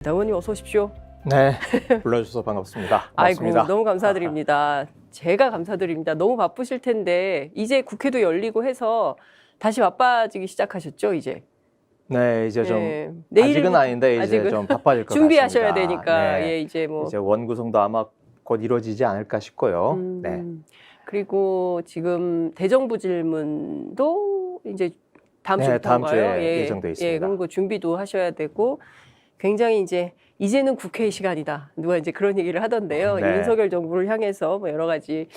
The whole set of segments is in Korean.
의원님 어서 오십시오. 네, 불러주셔서 반갑습니다. 고맙습니다. 아이고, 너무 감사드립니다. 제가 감사드립니다. 너무 바쁘실 텐데 이제 국회도 열리고 해서 다시 바빠지기 시작하셨죠, 이제? 네, 이제 좀 네. 아직은 아닌데 이제 아직은 좀 바빠질 것 준비하셔야 같습니다. 되니까 네. 예, 이제 뭐 이제 원구성도 아마 곧 이루어지지 않을까 싶고요. 네. 그리고 지금 대정부 질문도 이제 다음 네, 주부터인가요? 다음 주에 예정돼 있습니다. 예, 그런 거 준비도 하셔야 되고 굉장히 이제는 국회의 시간이다. 누가 이제 그런 얘기를 하던데요. 네. 윤석열 정부를 향해서 뭐 여러 가지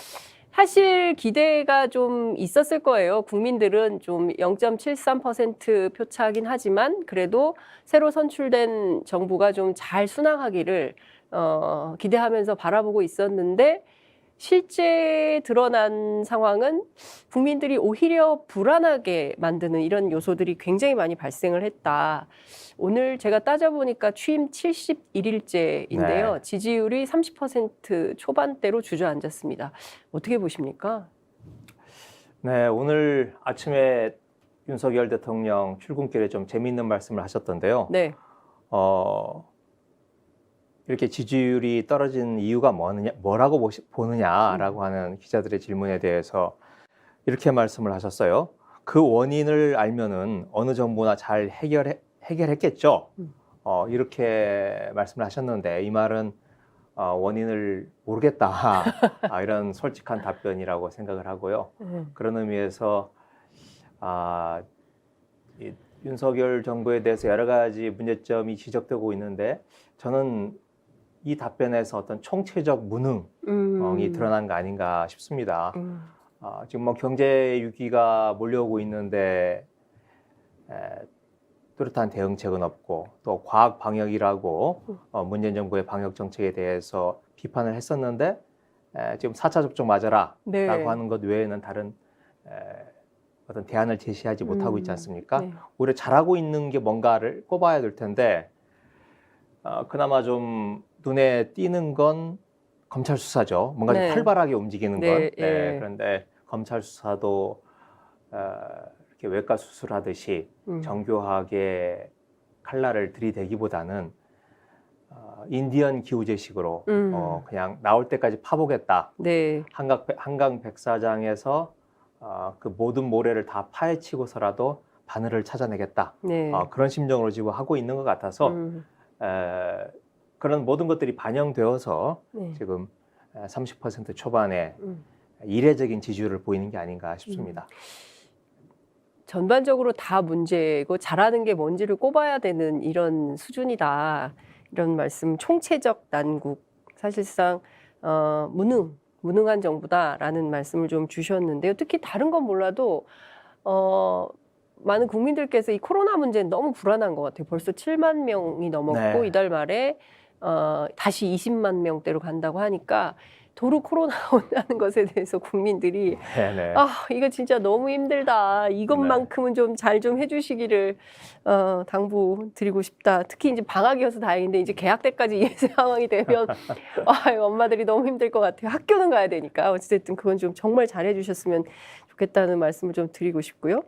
사실 기대가 좀 있었을 거예요. 국민들은 좀 0.73% 표차긴 하지만 그래도 새로 선출된 정부가 좀 잘 순항하기를 기대하면서 바라보고 있었는데 실제 드러난 상황은 국민들이 오히려 불안하게 만드는 이런 요소들이 굉장히 많이 발생을 했다. 오늘 제가 따져보니까 취임 71일째인데요. 네. 지지율이 30% 초반대로 주저앉았습니다. 어떻게 보십니까? 네, 오늘 아침에 윤석열 대통령 출근길에 좀 재미있는 말씀을 하셨던데요. 네. 이렇게 지지율이 떨어진 이유가 뭐라고 보느냐라고 하는 기자들의 질문에 대해서 이렇게 말씀을 하셨어요. 그 원인을 알면은 어느 정부나 잘 해결했겠죠. 이렇게 말씀을 하셨는데 이 말은 원인을 모르겠다. 이런 솔직한 답변이라고 생각을 하고요. 그런 의미에서 이 윤석열 정부에 대해서 여러 가지 문제점이 지적되고 있는데 저는 이 답변에서 어떤 총체적 무능이 드러난 거 아닌가 싶습니다. 지금 뭐 경제 위기가 몰려오고 있는데 뚜렷한 대응책은 없고 또 과학 방역이라고 문재인 정부의 방역 정책에 대해서 비판을 했었는데 지금 4차 접종 맞아라 네. 라고 하는 것 외에는 다른 어떤 대안을 제시하지 못하고 있지 않습니까? 네. 오히려 잘하고 있는 게 뭔가를 꼽아야 될 텐데 그나마 좀 눈에 띄는 건 검찰 수사죠. 뭔가 네. 좀 활발하게 움직이는 네, 건. 예. 네, 그런데 검찰 수사도 이렇게 외과 수술하듯이 정교하게 칼날을 들이대기보다는 인디언 기우제식으로 그냥 나올 때까지 파보겠다. 네. 한강 백사장에서 그 모든 모래를 다 파헤치고서라도 바늘을 찾아내겠다. 네. 그런 심정으로 지금 하고 있는 것 같아서 그런 모든 것들이 반영되어서 네. 지금 30% 초반에 이례적인 지지율을 보이는 게 아닌가 싶습니다. 전반적으로 다 문제고 잘하는 게 뭔지를 꼽아야 되는 이런 수준이다. 이런 말씀, 총체적 난국, 사실상 무능한 정부다라는 말씀을 좀 주셨는데요. 특히 다른 건 몰라도 많은 국민들께서 이 코로나 문제는 너무 불안한 것 같아요. 벌써 7만 명이 넘었고 네. 이달 말에 다시 20만 명대로 간다고 하니까 도로 코로나 온다는 것에 대해서 국민들이 네네. 이거 진짜 너무 힘들다. 이것만큼은 좀 잘 좀 해주시기를 당부드리고 싶다. 특히 이제 방학이어서 다행인데 이제 개학 때까지 이 상황이 되면 엄마들이 너무 힘들 것 같아요. 학교는 가야 되니까 어쨌든 그건 좀 정말 잘 해주셨으면 좋겠다는 말씀을 좀 드리고 싶고요.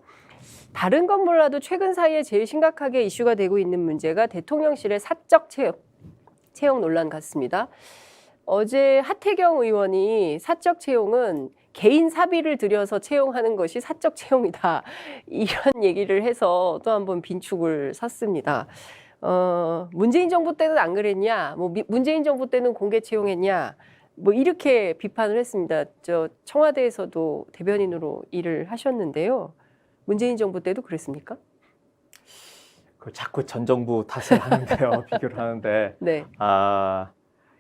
다른 건 몰라도 최근 사이에 제일 심각하게 이슈가 되고 있는 문제가 대통령실의 사적 채용 논란 같습니다. 어제 하태경 의원이 사적 채용은 개인 사비를 들여서 채용하는 것이 사적 채용이다. 이런 얘기를 해서 또 한 번 빈축을 샀습니다. 문재인 정부 때는 안 그랬냐? 뭐 문재인 정부 때는 공개 채용했냐? 뭐 이렇게 비판을 했습니다. 청와대에서도 대변인으로 일을 하셨는데요. 문재인 정부 때도 그랬습니까? 자꾸 전 정부 탓을 하는데요. 비교를 하는데. 네.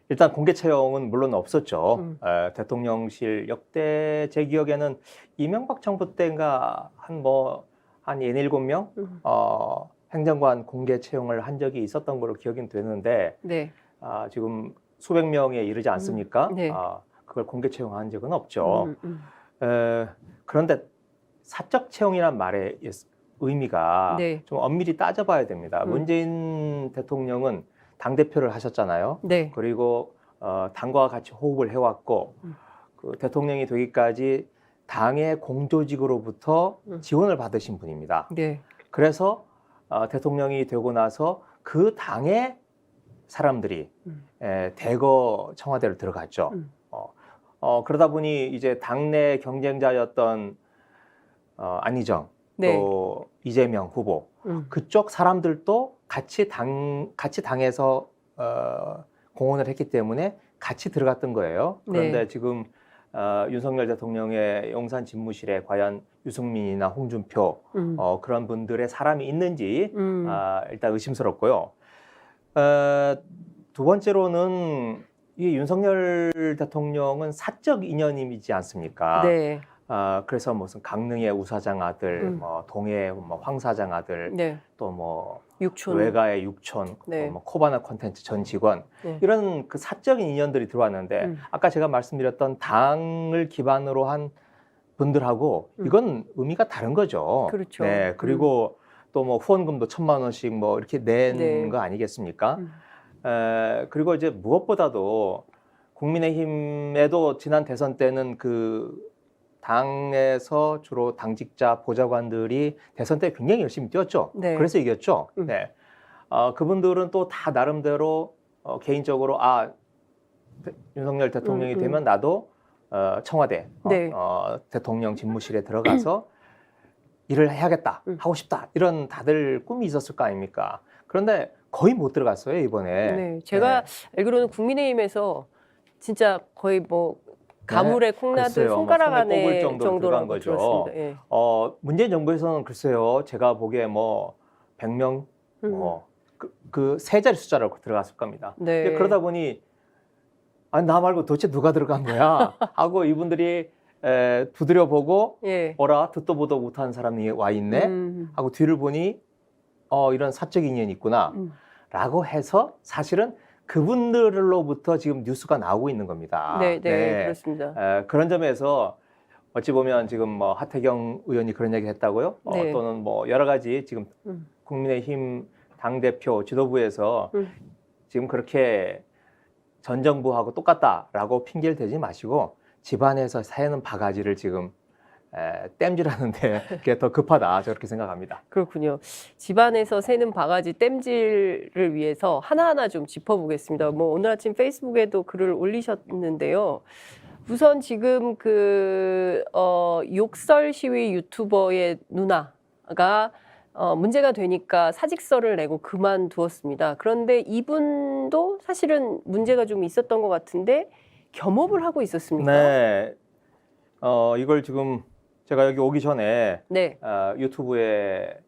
일단 공개 채용은 물론 없었죠. 대통령실 역대 제 기억에는 이명박 정부 때인가 한 7명 행정관 공개 채용을 한 적이 있었던 걸로 기억이 되는데 네. 지금 수백 명에 이르지 않습니까? 네. 그걸 공개 채용한 적은 없죠. 그런데 사적 채용이란 말의 의미가 네. 좀 엄밀히 따져봐야 됩니다. 문재인 대통령은 당대표를 하셨잖아요. 네. 그리고 당과 같이 호흡을 해왔고 그 대통령이 되기까지 당의 공조직으로부터 지원을 받으신 분입니다. 네. 그래서 대통령이 되고 나서 그 당의 사람들이 대거 청와대로 들어갔죠. 그러다 보니 이제 당내 경쟁자였던 안희정 네. 또 이재명 후보 그쪽 사람들도 같이 당에서 공헌을 했기 때문에 같이 들어갔던 거예요. 그런데 네. 지금 윤석열 대통령의 용산 집무실에 과연 유승민이나 홍준표 그런 분들의 사람이 있는지 일단 의심스럽고요. 두 번째로는 이 윤석열 대통령은 사적 인연이지 않습니까? 네. 그래서 무슨 강릉의 우사장 아들, 뭐 동해 뭐 황사장 아들, 네. 또 뭐 육촌. 외가의 육촌, 네. 뭐 코바나 콘텐츠 전 직원 네. 이런 그 사적인 인연들이 들어왔는데 아까 제가 말씀드렸던 당을 기반으로 한 분들하고 이건 의미가 다른 거죠. 그렇죠. 네, 그리고 또 뭐 후원금도 1,000만 원씩 뭐 이렇게 낸 네. 거 아니겠습니까? 그리고 이제 무엇보다도 국민의힘에도 지난 대선 때는 그 당에서 주로 당직자 보좌관들이 대선 때 굉장히 열심히 뛰었죠. 네. 그래서 이겼죠. 네. 그분들은 또 다 나름대로 개인적으로 윤석열 대통령이 되면 나도 청와대 네. 대통령 집무실에 들어가서 일을 해야겠다, 하고 싶다 이런 다들 꿈이 있었을 거 아닙니까? 그런데 거의 못 들어갔어요 이번에. 네. 제가 알기로는 국민의힘에서 진짜 거의 뭐 가물에 콩나듯 글쎄요, 손가락 뭐 손에 꼽을 안에 정도로 정도라고 들어간 거죠. 들었습니다. 예. 문재인 정부에서는 글쎄요, 제가 보기에 뭐 100명 그 세 자리 숫자로 들어갔을 겁니다. 네. 근데 그러다 보니 아니 나 말고 도대체 누가 들어간 거야 하고 이분들이 두드려 보고 예. 어라 듣도 보도 못한 사람이 와 있네 하고 뒤를 보니 이런 사적 인연이 있구나 라고 해서 사실은 그분들로부터 지금 뉴스가 나오고 있는 겁니다. 네, 네, 그렇습니다. 그런 점에서 어찌 보면 지금 뭐 하태경 의원이 그런 얘기 했다고요? 네. 또는 뭐 여러 가지 지금 국민의힘 당대표 지도부에서 지금 그렇게 전 정부하고 똑같다라고 핑계를 대지 마시고 집안에서 새는 바가지를 지금 땜질하는데 그게 더 급하다 저렇게 생각합니다. 그렇군요. 집안에서 새는 바가지 땜질을 위해서 하나하나 좀 짚어보겠습니다. 뭐 오늘 아침 페이스북에도 글을 올리셨는데요. 우선 지금 욕설 시위 유튜버의 누나가 문제가 되니까 사직서를 내고 그만두었습니다. 그런데 이분도 사실은 문제가 좀 있었던 것 같은데 겸업을 하고 있었습니까? 네. 이걸 지금 제가 여기 오기 전에 네. 유튜브에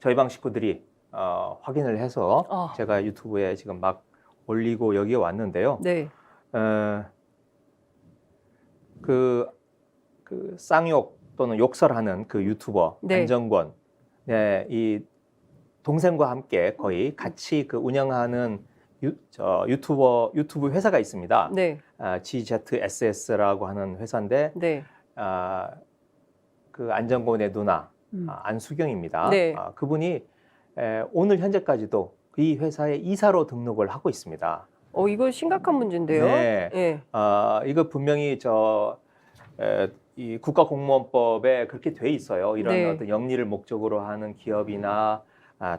저희 방 식구들이 확인을 해서 제가 유튜브에 지금 막 올리고 여기에 왔는데요. 네. 그 쌍욕 또는 욕설하는 그 유튜버 네. 안정권, 네, 이 동생과 함께 거의 같이 그 운영하는 유튜브 회사가 있습니다. 네. GZSS라고 하는 회사인데 네. 그 안정권의 누나 안수경입니다. 네. 그분이 오늘 현재까지도 이 회사의 이사로 등록을 하고 있습니다. 이거 심각한 문제인데요. 네. 네. 이거 분명히 이 국가공무원법에 그렇게 돼 있어요. 이런 네. 어떤 영리를 목적으로 하는 기업이나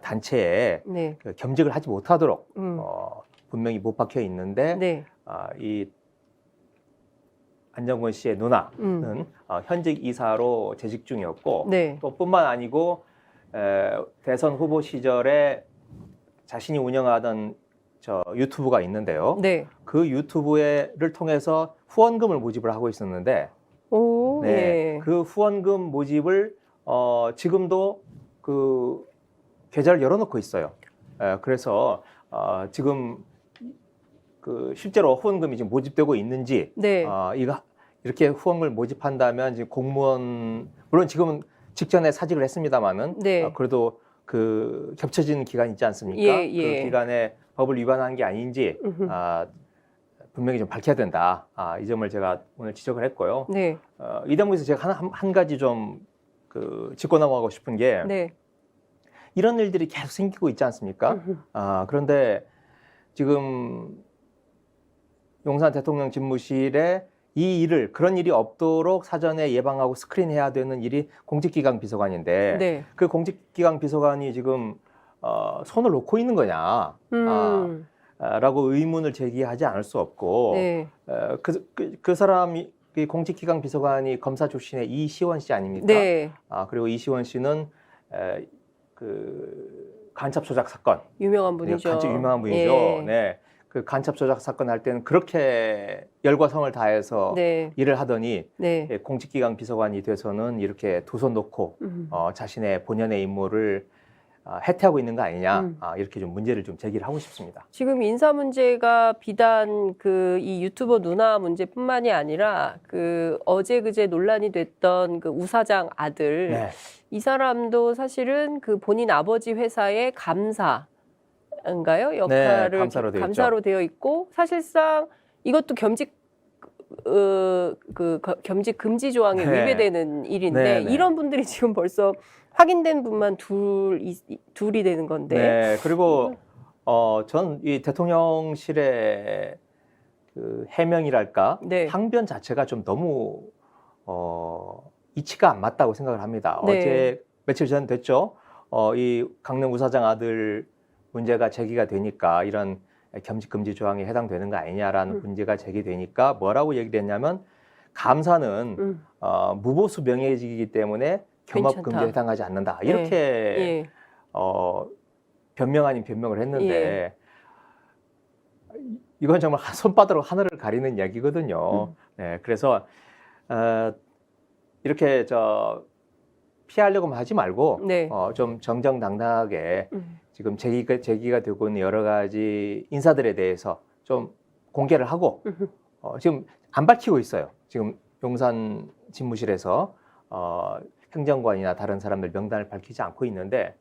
단체에 네. 그 겸직을 하지 못하도록 분명히 못 박혀 있는데 네. 이 안정권 씨의 누나는 현직 이사로 재직 중이었고 네. 또 뿐만 아니고 대선 후보 시절에 자신이 운영하던 유튜브가 있는데요. 네. 그 유튜브를 통해서 후원금을 모집을 하고 있었는데 오, 네, 예. 그 후원금 모집을 지금도 그 계좌를 열어놓고 있어요. 그래서 지금 그 실제로 후원금이 지금 모집되고 있는지 네. 이렇게 후원금을 모집한다면 지금 공무원 물론 지금은 직전에 사직을 했습니다마는 네. 그래도 그 겹쳐진 기간이 있지 않습니까? 예, 예. 그 기간에 법을 위반한 게 아닌지 분명히 좀 밝혀야 된다. 이 점을 제가 오늘 지적을 했고요. 네. 이 대목에서 제가 한 가지 좀 짚고 넘어가고 싶은 게 네. 이런 일들이 계속 생기고 있지 않습니까? 그런데 지금 용산 대통령 집무실에 그런 일이 없도록 사전에 예방하고 스크린해야 되는 일이 공직기강 비서관인데 네. 그 공직기강 비서관이 지금 손을 놓고 있는 거냐? 라고 의문을 제기하지 않을 수 없고 네. 그 사람이 공직기강 비서관이 검사 출신의 이시원 씨 아닙니까? 네. 그리고 이시원 씨는 그 간첩 조작 사건 유명한 분이죠. 간첩 유명한 분이죠. 예. 네. 그 간첩 조작 사건 할 때는 그렇게 열과 성을 다해서 네. 일을 하더니 네. 공직기강 비서관이 돼서는 이렇게 두 손 놓고 자신의 본연의 임무를 해태하고 있는 거 아니냐 이렇게 좀 문제를 좀 제기를 하고 싶습니다. 지금 인사 문제가 비단 그 이 유튜버 누나 문제뿐만이 아니라 그 어제 그제 논란이 됐던 그 우 사장 아들 네. 이 사람도 사실은 그 본인 아버지 회사의 감사인가요? 역할을 감사로 되어 있고 사실상 이것도 겸직 겸직 금지 조항에 네. 위배되는 일인데 네, 네. 이런 분들이 지금 벌써 확인된 분만 둘이 되는 건데. 네. 그리고 전 이 대통령실의 그 해명이랄까 네. 항변 자체가 좀 너무 이치가 안 맞다고 생각을 합니다. 네. 어제 며칠 전 됐죠. 이 강릉 우사장 아들 문제가 제기가 되니까 이런 겸직 금지 조항에 해당되는 거 아니냐라는 문제가 제기되니까 뭐라고 얘기를 했냐면 감사는 무보수 명예직이기 때문에 겸업 괜찮다. 금지에 해당하지 않는다. 이렇게 예. 변명 아닌 변명을 했는데 예. 이건 정말 손바닥으로 하늘을 가리는 이야기거든요. 네, 그래서 이렇게 피하려고만 하지 말고 네. 좀 정정당당하게 지금 제기가 되고 있는 여러 가지 인사들에 대해서 좀 공개를 하고 지금 안 밝히고 있어요. 지금 용산 집무실에서 행정관이나 다른 사람들 명단을 밝히지 않고 있는데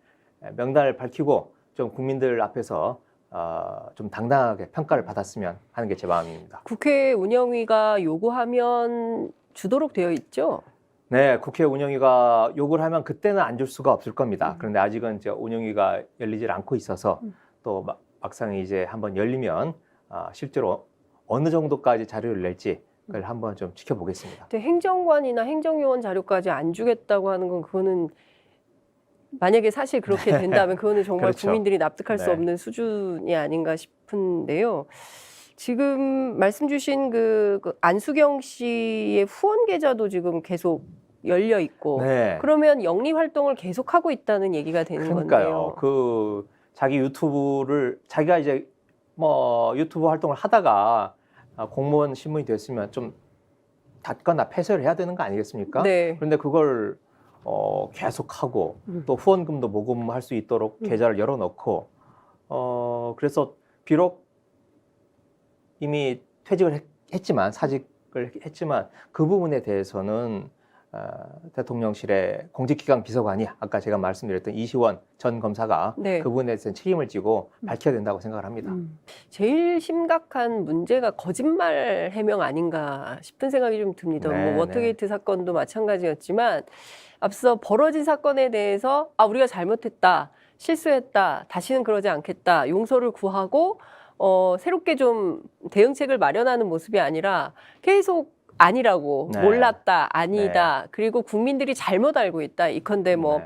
명단을 밝히고 좀 국민들 앞에서 좀 당당하게 평가를 받았으면 하는 게 제 마음입니다. 국회 운영위가 요구하면 주도록 되어 있죠? 네, 국회 운영위가 요구를 하면 그때는 안 줄 수가 없을 겁니다. 그런데 아직은 이제 운영위가 열리질 않고 있어서 또 막상 이제 한번 열리면 실제로 어느 정도까지 자료를 낼지 그걸 한번 좀 지켜보겠습니다. 근데 행정관이나 행정요원 자료까지 안 주겠다고 하는 건 그거는 만약에 사실 그렇게 된다면 그거는 정말 그렇죠. 국민들이 납득할 수 네. 없는 수준이 아닌가 싶은데요. 지금 말씀 주신 그 안수경 씨의 후원 계좌도 지금 계속 열려 있고 네. 그러면 영리 활동을 계속하고 있다는 얘기가 되는 그러니까요. 건데요. 자기 유튜브를 자기가 이제 뭐 유튜브 활동을 하다가 공무원 신분이 됐으면 좀 닫거나 폐쇄를 해야 되는 거 아니겠습니까? 네. 그런데 그걸 계속하고 또 후원금도 모금할 수 있도록 계좌를 열어놓고 그래서 비록 이미 퇴직을 했지만 사직을 했지만 그 부분에 대해서는 대통령실의 공직기강 비서관이 아까 제가 말씀드렸던 이시원 전 검사가 네. 그 부분에 대해서 책임을 지고 밝혀야 된다고 생각을 합니다. 제일 심각한 문제가 거짓말 해명 아닌가 싶은 생각이 좀 듭니다. 네, 뭐 워터게이트 사건도 마찬가지였지만 앞서 벌어진 사건에 대해서 우리가 잘못했다, 실수했다, 다시는 그러지 않겠다, 용서를 구하고 새롭게 좀 대응책을 마련하는 모습이 아니라 계속 아니라고 네. 몰랐다, 아니다, 그리고 국민들이 잘못 알고 있다. 이컨대 뭐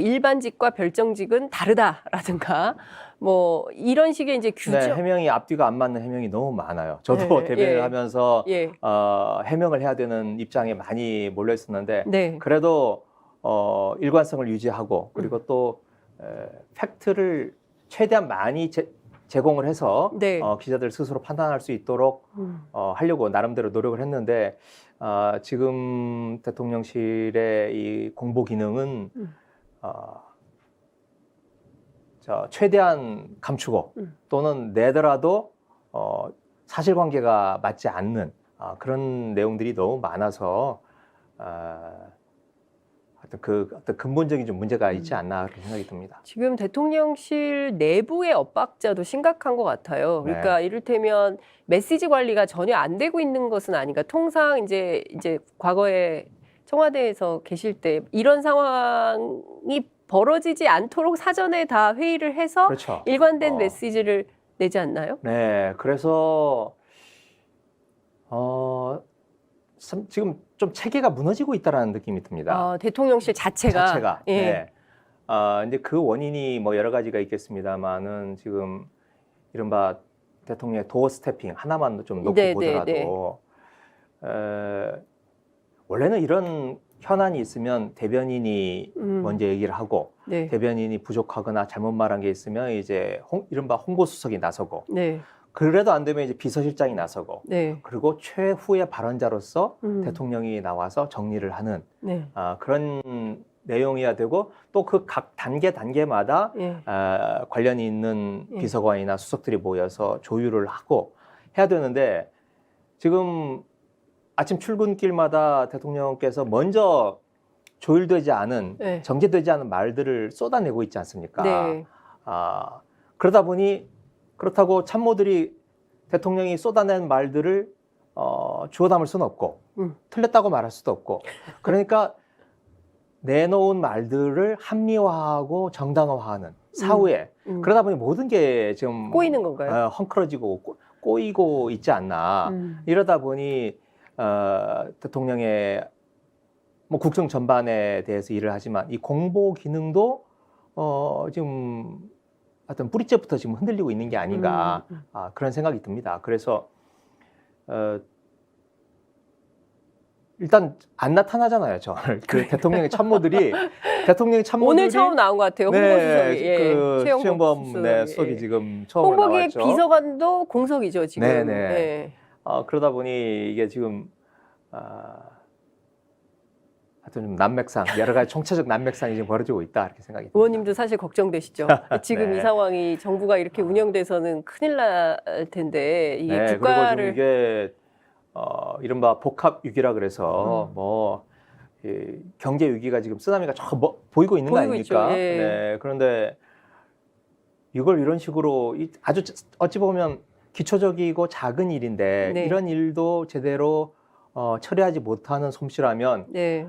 일반직과 별정직은 다르다라든가 뭐 이런 식의 이제 규정. 네, 해명이 앞뒤가 안 맞는 해명이 너무 많아요. 저도 네, 대변을 예. 하면서 예. 해명을 해야 되는 입장에 많이 몰려 있었는데 네. 그래도 일관성을 유지하고 그리고 또 팩트를 최대한 많이 제공을 해서 네. 기자들 스스로 판단할 수 있도록 하려고 나름대로 노력을 했는데 지금 대통령실의 이 공보 기능은 최대한 감추고 또는 내더라도 사실관계가 맞지 않는 그런 내용들이 너무 많아서 어떤 근본적인 좀 문제가 있지 않나 그렇게 생각이 듭니다. 지금 대통령실 내부의 엇박자도 심각한 것 같아요. 그러니까 이를테면 메시지 관리가 전혀 안 되고 있는 것은 아닌가. 통상 이제 과거에 청와대에서 계실 때 이런 상황이 벌어지지 않도록 사전에 다 회의를 해서 그렇죠. 일관된 메시지를 내지 않나요? 네, 그래서 지금 좀 체계가 무너지고 있다라는 느낌이 듭니다. 대통령실 자체가. 예. 네. 이제 그 원인이 뭐 여러 가지가 있겠습니다만은 지금 이른바 대통령의 도어 스태핑 하나만 좀 놓고 네, 보더라도 원래는 이런 현안이 있으면 대변인이 먼저 얘기를 하고 네. 대변인이 부족하거나 잘못 말한 게 있으면 이제 이른바 홍보수석이 나서고 네. 그래도 안 되면 이제 비서실장이 나서고 네. 그리고 최후의 발언자로서 음. 대통령이 나와서 정리를 하는 네. 그런 내용이어야 되고 또 그 각 단계마다 예. 관련이 있는 예. 비서관이나 수석들이 모여서 조율을 하고 해야 되는데 지금 아침 출근길마다 대통령께서 먼저 조율되지 않은 네. 정제되지 않은 말들을 쏟아내고 있지 않습니까? 네. 그러다 보니 그렇다고 참모들이 대통령이 쏟아낸 말들을 주워 담을 수는 없고 틀렸다고 말할 수도 없고 그러니까 내놓은 말들을 합리화하고 정당화하는 사후에 그러다 보니 모든 게 지금 꼬이는 건가요? 헝클어지고 꼬이고 있지 않나 이러다 보니 대통령의 뭐 국정 전반에 대해서 일을 하지만 이 공보 기능도 지금 어떤 뿌리째부터 지금 흔들리고 있는 게 아닌가 그런 생각이 듭니다. 그래서 일단 안 나타나잖아요, 저는. 그 대통령의 참모들이 오늘 처음 나온 것 같아요. 홍보수석이. 네, 예. 그 최영범 최영범 수석이 예. 지금 처음 홍보기획 나왔죠. 비서관도 공석이죠, 지금. 네네. 예. 그러다 보니 이게 지금 하여튼 좀 난맥상 여러 가지 총체적 난맥상이 지금 벌어지고 있다 이렇게 생각이 듭니다. 의원님도 사실 걱정되시죠. 지금 네. 이 상황이 정부가 이렇게 운영돼서는 큰일 날 텐데 이게 네, 국가를 그리고 지금 이게 이른바 복합 위기라 그래서 뭐 경제 위기가 지금 쓰나미가 저 보이고 있는 거 보이고 아닙니까? 있죠. 예. 네, 그런데 이걸 이런 식으로 아주 어찌 보면 기초적이고 작은 일인데 네. 이런 일도 제대로 처리하지 못하는 솜씨라면 네.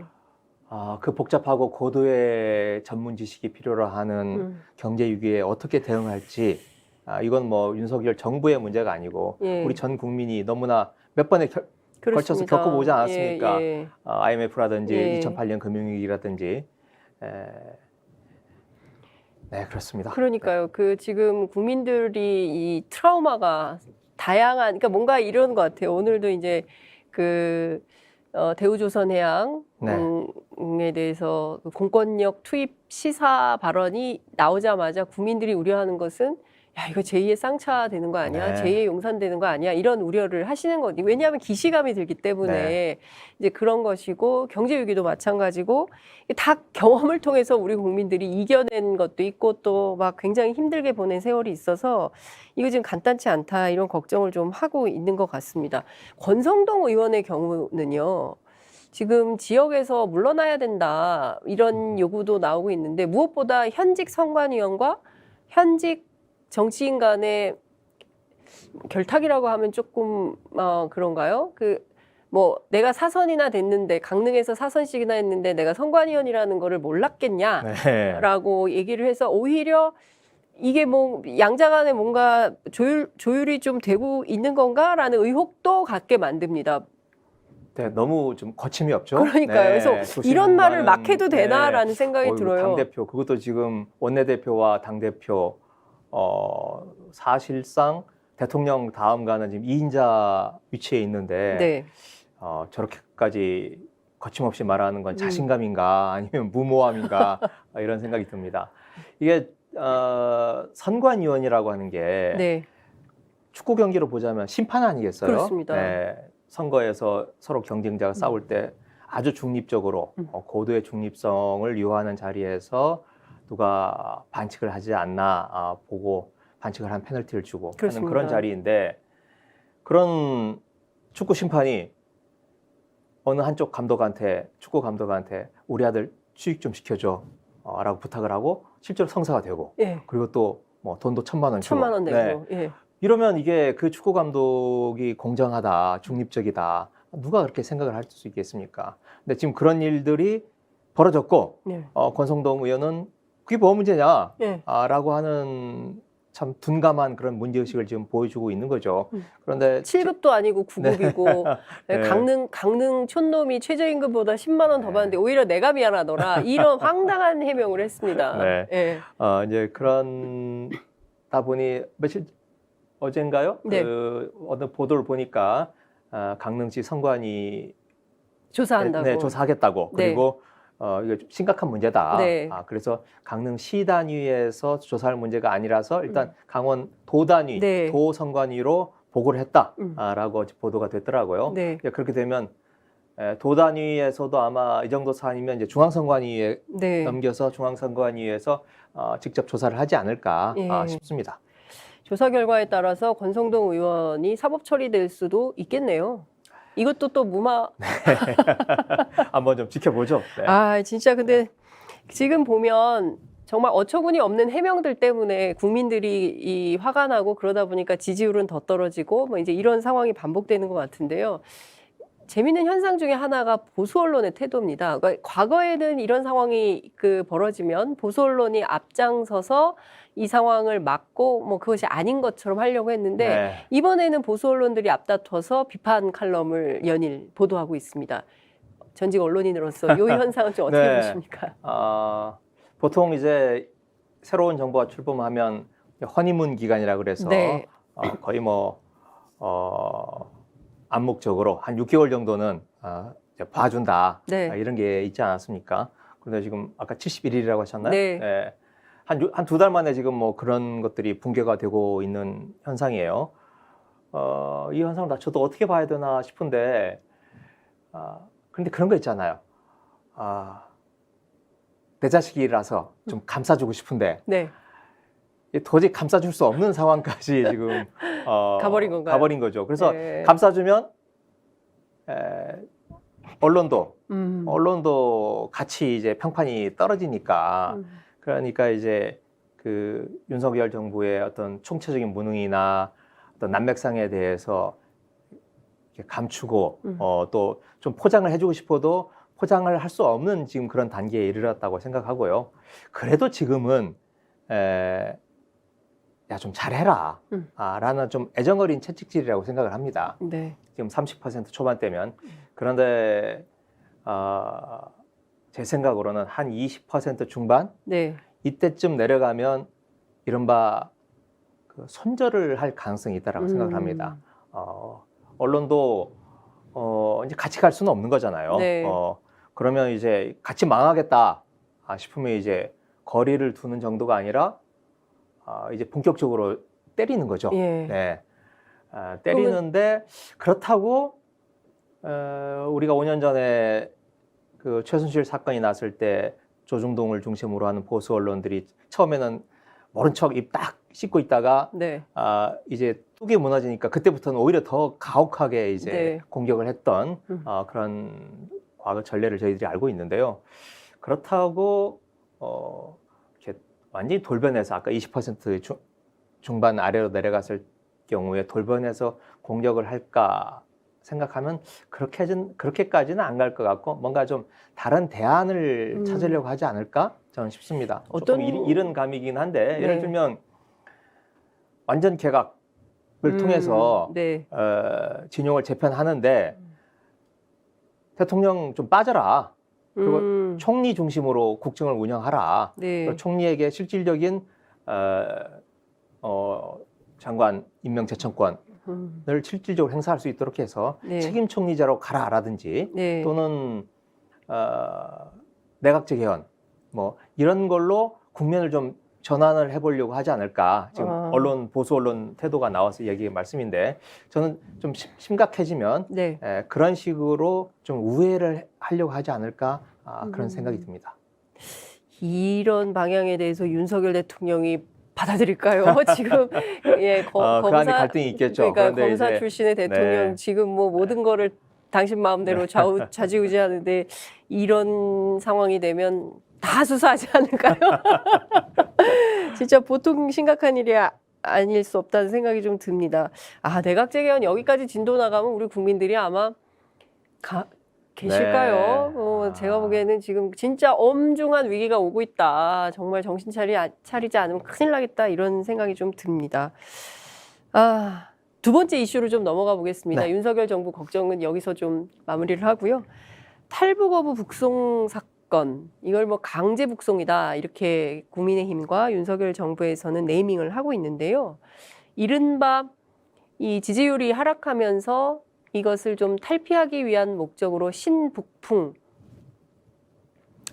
그 복잡하고 고도의 전문 지식이 필요로 하는 경제 위기에 어떻게 대응할지 이건 뭐 윤석열 정부의 문제가 아니고 예. 우리 전 국민이 너무나 몇 번에 걸쳐서 그렇습니다. 겪어보지 않았습니까? 예, 예. IMF라든지 예. 2008년 금융위기라든지 네, 그렇습니다. 그러니까요. 그 지금 국민들이 이 트라우마가 다양한, 그러니까 뭔가 이런 것 같아요. 오늘도 이제 그 대우조선해양에 대해서 그 공권력 투입 시사 발언이 나오자마자 국민들이 우려하는 것은 야, 이거 제2의 쌍차 되는 거 아니야? 네. 제2의 용산 되는 거 아니야? 이런 우려를 하시는 거니. 왜냐하면 기시감이 들기 때문에 네. 이제 그런 것이고 경제 위기도 마찬가지고 다 경험을 통해서 우리 국민들이 이겨낸 것도 있고 또 막 굉장히 힘들게 보낸 세월이 있어서 이거 지금 간단치 않다 이런 걱정을 좀 하고 있는 것 같습니다. 권성동 의원의 경우는요. 지금 지역에서 물러나야 된다 이런 요구도 나오고 있는데 무엇보다 현직 선관위원과 현직 정치인 간의 결탁이라고 하면 조금 그런가요? 뭐 내가 사선이나 됐는데 강릉에서 사선씩이나 했는데 내가 선관위원이라는 거를 몰랐겠냐라고 얘기를 해서 오히려 이게 뭐 양자 간에 뭔가 조율이 좀 되고 있는 건가라는 의혹도 갖게 만듭니다. 네, 너무 좀 거침이 없죠. 그러니까요. 네, 그래서 이런 말을 막 해도 되나라는 생각이 들어요. 당대표 그것도 지금 원내대표와 당대표 사실상 대통령 다음 가는 지금 2인자 위치에 있는데 네. 저렇게까지 거침없이 말하는 건 자신감인가 아니면 무모함인가 이런 생각이 듭니다. 이게 선관위원이라고 하는 게 네. 축구 경기로 보자면 심판 아니겠어요? 그렇습니다. 네, 선거에서 서로 경쟁자가 싸울 때 아주 중립적으로 고도의 중립성을 요하는 자리에서 누가 반칙을 하지 않나 보고 반칙을 한 페널티를 주고 그렇습니다. 하는 그런 자리인데 그런 축구 심판이 어느 한쪽 감독한테 축구 감독한테 우리 아들 취직 좀 시켜줘 라고 부탁을 하고 실제로 성사가 되고 예. 그리고 또 뭐 돈도 1,000만 원 주고 1,000만 원 내고. 예. 이러면 이게 그 축구 감독이 공정하다, 중립적이다. 누가 그렇게 생각을 할 수 있겠습니까? 근데 지금 그런 일들이 벌어졌고, 네. 권성동 의원은 그게 뭐가 문제냐? 네. 라고 하는 참 둔감한 그런 문제의식을 지금 보여주고 있는 거죠. 그런데 7급도 아니고 9급이고 네. 강릉 촌놈이 최저임금보다 10만 원 더 받는데 오히려 내가 미안하더라. 이런 황당한 해명을 했습니다. 네. 예. 이제 그런다 보니 며칠 어젠가요? 네. 어느 보도를 보니까 강릉시 선관위 조사한다고. 네, 조사하겠다고. 네. 그리고 이게 좀 심각한 문제다. 네. 그래서 강릉시 단위에서 조사할 문제가 아니라서 일단 강원도 단위, 네. 도 선관위로 보고를 했다라고 보도가 됐더라고요. 네. 그렇게 되면 도 단위에서도 아마 이 정도 사안이면 이제 중앙선관위에 네. 넘겨서 중앙선관위에서 직접 조사를 하지 않을까 예. 싶습니다. 조사 결과에 따라서 권성동 의원이 사법 처리될 수도 있겠네요. 이것도 또 무마. 한번 좀 지켜보죠. 네. 아, 진짜 근데 지금 보면 정말 어처구니 없는 해명들 때문에 국민들이 이 화가 나고 그러다 보니까 지지율은 더 떨어지고 뭐 이제 이런 상황이 반복되는 것 같은데요. 재미있는 현상 중에 하나가 보수 언론의 태도입니다. 그러니까 과거에는 이런 상황이 벌어지면 보수 언론이 앞장서서 이 상황을 막고 뭐 그것이 아닌 것처럼 하려고 했는데 네. 이번에는 보수 언론들이 앞다퉈서 비판 칼럼을 연일 보도하고 있습니다. 전직 언론인으로서 이 현상은 좀 어떻게 네. 보십니까? 보통 이제 새로운 정부가 출범하면 허니문 기간이라 그래서 네. 거의 뭐 암묵적으로 한 6개월 정도는 이제 봐준다. 네. 이런 게 있지 않았습니까? 그런데 지금 아까 71일이라고 하셨나요? 네. 한 두 달 만에 지금 뭐 그런 것들이 붕괴가 되고 있는 현상이에요. 이 현상을 나 저도 어떻게 봐야 되나 싶은데, 그런데 그런 거 있잖아요. 내 자식이라서 좀 감싸주고 싶은데, 네. 도저히 감싸줄 수 없는 상황까지 지금 가버린 건가요? 가버린 거죠. 그래서 네. 감싸주면 언론도 같이 이제 평판이 떨어지니까 그러니까 이제 그 윤석열 정부의 어떤 총체적인 무능이나 어떤 난맥상에 대해서 이렇게 감추고 또 좀 포장을 해주고 싶어도 포장을 할 수 없는 지금 그런 단계에 이르렀다고 생각하고요. 그래도 지금은 야, 좀 잘해라. 라는 좀 애정어린 채찍질이라고 생각을 합니다. 네. 지금 30% 초반대면. 그런데, 제 생각으로는 한 20% 중반? 네. 이때쯤 내려가면 이른바 그 손절을 할 가능성이 있다고 생각을 합니다. 언론도, 이제 같이 갈 수는 없는 거잖아요. 네. 그러면 이제 같이 망하겠다 싶으면 이제 거리를 두는 정도가 아니라 이제 본격적으로 때리는 거죠. 예. 네. 때리는데 그렇다고 우리가 5년 전에 그 최순실 사건이 났을 때 조중동을 중심으로 하는 보수 언론들이 처음에는 모른 척 입 딱 씻고 있다가 네. 이제 뚝이 무너지니까 그때부터는 오히려 더 가혹하게 이제 네. 공격을 했던 그런 과거 전례를 저희들이 알고 있는데요. 그렇다고 이렇게 완전히 돌변해서 아까 20% 중반 아래로 내려갔을 경우에 돌변해서 공격을 할까 생각하면 그렇게까지는 안 갈 것 같고 뭔가 좀 다른 대안을 찾으려고 하지 않을까 저는 싶습니다. 조금 이른 감이긴 한데 예를 들면 완전 개각을 통해서 네. 진용을 재편하는데 대통령 좀 빠져라. 그리고 총리 중심으로 국정을 운영하라. 네. 총리에게 실질적인 장관 임명 제청권을 실질적으로 행사할 수 있도록 해서 네. 책임 총리제로 가라라든지 네. 또는 내각제 개헌 뭐 이런 걸로 국면을 좀 전환을 해보려고 하지 않을까. 지금 보수 언론 태도가 나와서 얘기 말씀인데 저는 좀 심각해지면 네. 그런 식으로 좀 우회를 하려고 하지 않을까 그런 생각이 듭니다. 이런 방향에 대해서 윤석열 대통령이 받아들일까요? 지금 그 안에 갈등이 있겠죠. 그러니까 그런데 검사 이제, 출신의 대통령 네. 지금 뭐 모든 거를 당신 마음대로 좌지우지하는데 이런 상황이 되면 다 수사하지 않을까요? 진짜 보통 심각한 일이 아닐 수 없다는 생각이 좀 듭니다. 내각제 개헌 여기까지 진도 나가면 우리 국민들이 아마 계실까요? 네. 제가 보기에는 지금 진짜 엄중한 위기가 오고 있다. 정말 정신 차리지 않으면 큰일 나겠다. 이런 생각이 좀 듭니다. 두 번째 이슈로 좀 넘어가 보겠습니다. 네. 윤석열 정부 걱정은 여기서 좀 마무리를 하고요. 탈북 어부 북송 사건, 이걸 뭐 강제 북송이다. 이렇게 국민의힘과 윤석열 정부에서는 네이밍을 하고 있는데요. 이른바 이 지지율이 하락하면서 이것을 좀 탈피하기 위한 목적으로 신북풍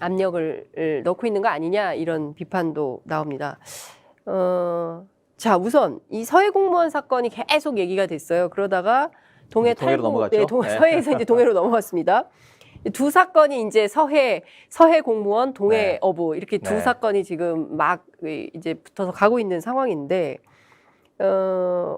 압력을 넣고 있는 거 아니냐 이런 비판도 나옵니다. 자, 우선 이 서해 공무원 사건이 계속 얘기가 됐어요. 그러다가 동해 동해로 탈북, 넘어갔죠? 네, 네. 서해에서 이제 동해로 넘어갔습니다. 두 사건이 이제 서해 공무원, 동해 네. 어부 이렇게 두 네. 사건이 지금 막 이제 붙어서 가고 있는 상황인데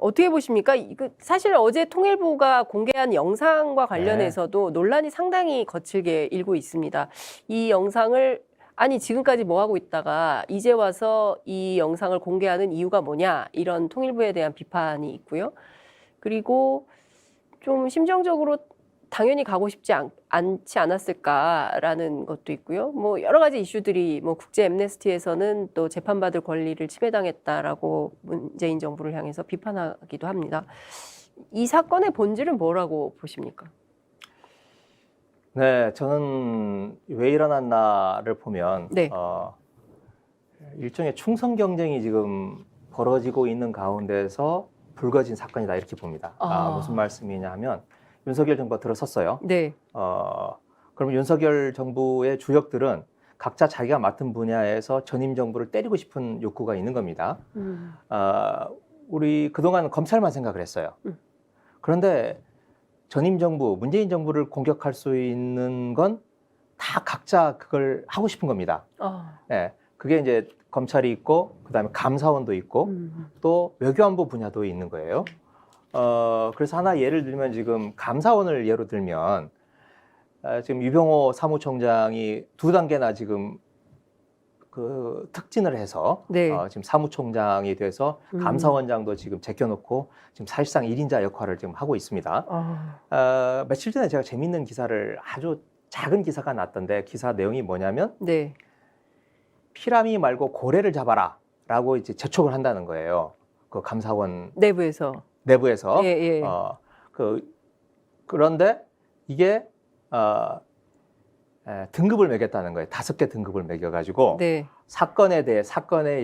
어떻게 보십니까? 사실 어제 통일부가 공개한 영상과 관련해서도 논란이 상당히 거칠게 일고 있습니다. 이 영상을 아니 지금까지 뭐 하고 있다가 이제 와서 이 영상을 공개하는 이유가 뭐냐 이런 통일부에 대한 비판이 있고요. 그리고 좀 심정적으로 당연히 가고 싶지 않지 않았을까라는 것도 있고요. 뭐 여러 가지 이슈들이 뭐 국제 엠네스티에서는 또 재판받을 권리를 침해당했다라고 문재인 정부를 향해서 비판하기도 합니다. 이 사건의 본질은 뭐라고 보십니까? 네, 저는 왜 일어났나를 보면 네. 일종의 충성 경쟁이 지금 벌어지고 있는 가운데서 불거진 사건이다 이렇게 봅니다. 무슨 말씀이냐 하면 윤석열 정부가 들어섰어요. 네. 그러면 윤석열 정부의 주역들은 각자 자기가 맡은 분야에서 전임 정부를 때리고 싶은 욕구가 있는 겁니다. 우리 그동안 검찰만 생각을 했어요. 그런데 전임 정부, 문재인 정부를 공격할 수 있는 건 다 각자 그걸 하고 싶은 겁니다. 네, 그게 이제 검찰이 있고, 그다음에 감사원도 있고, 또 외교안보 분야도 있는 거예요. 그래서 하나 예를 들면 지금 감사원을 예로 들면 지금 유병호 사무총장이 2단계나 지금 그 특진을 해서 네. 지금 사무총장이 돼서 감사원장도 지금 제껴놓고 지금 사실상 1인자 역할을 지금 하고 있습니다. 며칠 전에 제가 재밌는 기사를 아주 작은 기사가 났던데 기사 내용이 뭐냐면 네. 피라미 말고 고래를 잡아라라고 이제 재촉을 한다는 거예요. 그 감사원 내부에서. 내부에서. 예, 예. 그런데 이게 등급을 매겼다는 거예요. 5개 등급을 매겨가지고 네. 사건의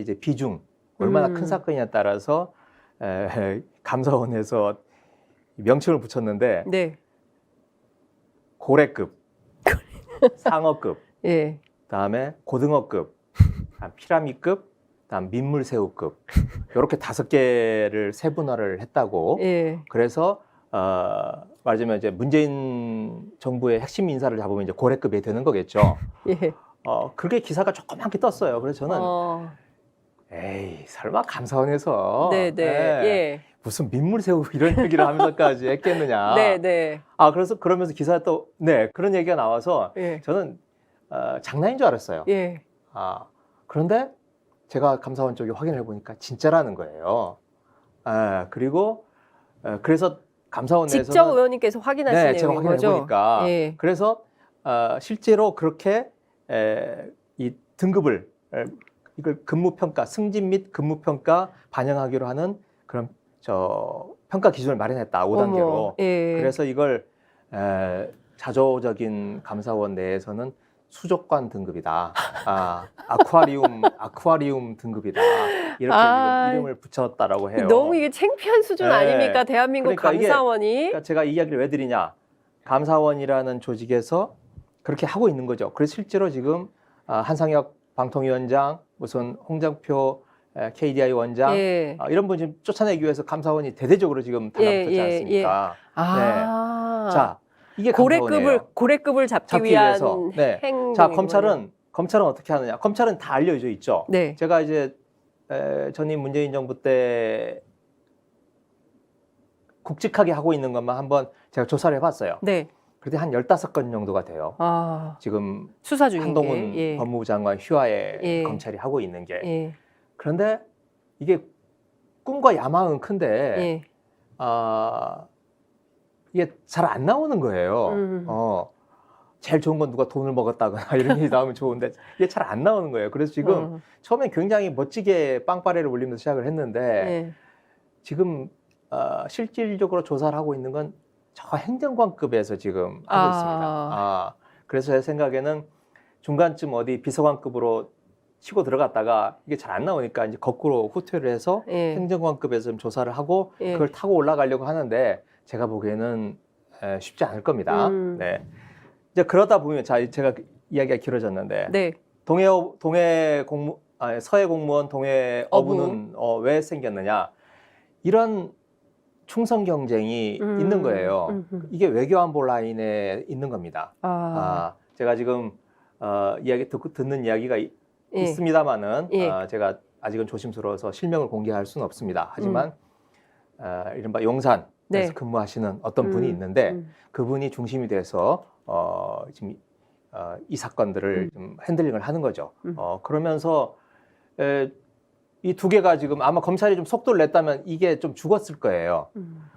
이제 비중 얼마나 큰 사건이냐에 따라서 감사원에서 명칭을 붙였는데 네. 고래급, 상어급, 예. 그다음에 고등어급, 피라미급, 그다음 민물새우급 이렇게 5개를 세분화를 했다고. 예. 그래서 말하자면 이제 문재인 정부의 핵심 인사를 잡으면 이제 고래급이 되는 거겠죠. 예. 그게 기사가 조그맣게 떴어요. 그래서 저는 에이 설마 감사원에서 네, 네. 예. 무슨 민물새우 이런 얘기를 하면서까지 했겠느냐. 네, 네. 그래서 그러면서 기사 또 그런 얘기가 나와서 예. 저는 장난인 줄 알았어요. 예. 그런데 제가 감사원 쪽에 확인해 보니까 진짜라는 거예요. 그리고 그래서 감사원 내에서는 직접 의원님께서 확인하신 네, 제가 내용인 확인해 거죠? 보니까 예. 그래서 실제로 그렇게 이 등급을 이걸 근무평가 승진 및 근무평가 반영하기로 하는 그런 평가 기준을 마련했다 5단계로. 어머, 예. 그래서 이걸 자조적인 감사원 내에서는 수족관 등급이다. 아쿠아리움 등급이다. 이렇게 지금 이름을 붙였다라고 해요. 너무 이게 창피한 수준 네. 아닙니까? 대한민국 그러니까 이게, 감사원이. 그러니까 제가 이 이야기를 왜 드리냐. 감사원이라는 조직에서 그렇게 하고 있는 거죠. 그래서 실제로 지금 한상혁 방통위원장, 무슨 홍장표 KDI 원장 예. 이런 분 지금 쫓아내기 위해서 감사원이 대대적으로 지금 달라붙지 않습니까? 네. 자, 이게 고래급을 잡기 위한 위해서. 네. 행동. 자, 검찰은 어떻게 하느냐? 검찰은 다 알려져 있죠. 네. 제가 이제 전임 문재인 정부 때 굵직하게 하고 있는 것만 한번 제가 조사를 해봤어요. 네. 그때 한 15건 정도가 돼요. 지금 수사 중인 한동훈 게. 예. 법무부 장관 휘하에 예. 검찰이 하고 있는 게. 예. 그런데 이게 꿈과 야망은 큰데 예. 이게 잘 안 나오는 거예요. 제일 좋은 건 누가 돈을 먹었다거나 이런 일이 나오면 좋은데 이게 잘 안 나오는 거예요. 그래서 지금 처음에 굉장히 멋지게 빵빠레를 올리면서 시작을 했는데 예. 지금 실질적으로 조사를 하고 있는 건 저 행정관급에서 지금 하고 있습니다. 그래서 제 생각에는 중간쯤 어디 비서관급으로 치고 들어갔다가 이게 잘 안 나오니까 이제 거꾸로 후퇴를 해서 예. 행정관급에서 좀 조사를 하고 예. 그걸 타고 올라가려고 하는데 제가 보기에는 쉽지 않을 겁니다. 네. 이제 그러다 보면 제가 이야기가 길어졌는데 네. 서해 공무원 동해 어부는 왜 생겼느냐 이런 충성 경쟁이 있는 거예요. 이게 외교안보 라인에 있는 겁니다. 제가 지금 듣는 이야기가 예. 있습니다만은 예. 제가 아직은 조심스러워서 실명을 공개할 수는 없습니다. 하지만 이른바 용산에서 네. 근무하시는 어떤 분이 있는데 그분이 중심이 돼서 지금 이 사건들을 좀 핸들링을 하는 거죠. 그러면서 이 두 개가 지금 아마 검찰이 좀 속도를 냈다면 이게 좀 죽었을 거예요.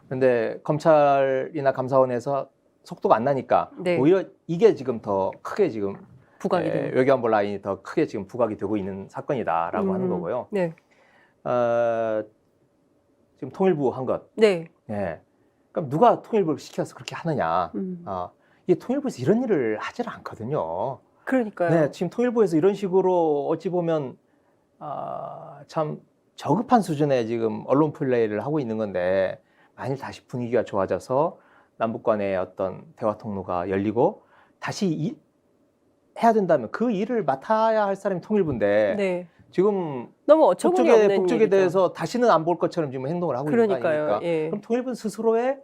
그런데 검찰이나 감사원에서 속도가 안 나니까 네. 오히려 이게 지금 더 크게 지금 부각이 되는. 외교안보 라인이 더 크게 지금 부각이 되고 있는 사건이다라고 하는 거고요. 네. 지금 통일부 한 것. 네. 예. 그럼 누가 통일부를 시켜서 그렇게 하느냐? 이 통일부에서 이런 일을 하질 않거든요. 그러니까요. 네, 지금 통일부에서 이런 식으로 어찌 보면 참 저급한 수준의 지금 언론 플레이를 하고 있는 건데 만일 다시 분위기가 좋아져서 남북 간의 어떤 대화 통로가 열리고 다시 해야 된다면 그 일을 맡아야 할 사람이 통일부인데 네. 지금 너무 어처구니 없는 북쪽에 일이죠. 대해서 다시는 안 볼 것처럼 지금 행동을 하고 있는 거 아닙니까? 예. 그럼 통일부는 스스로의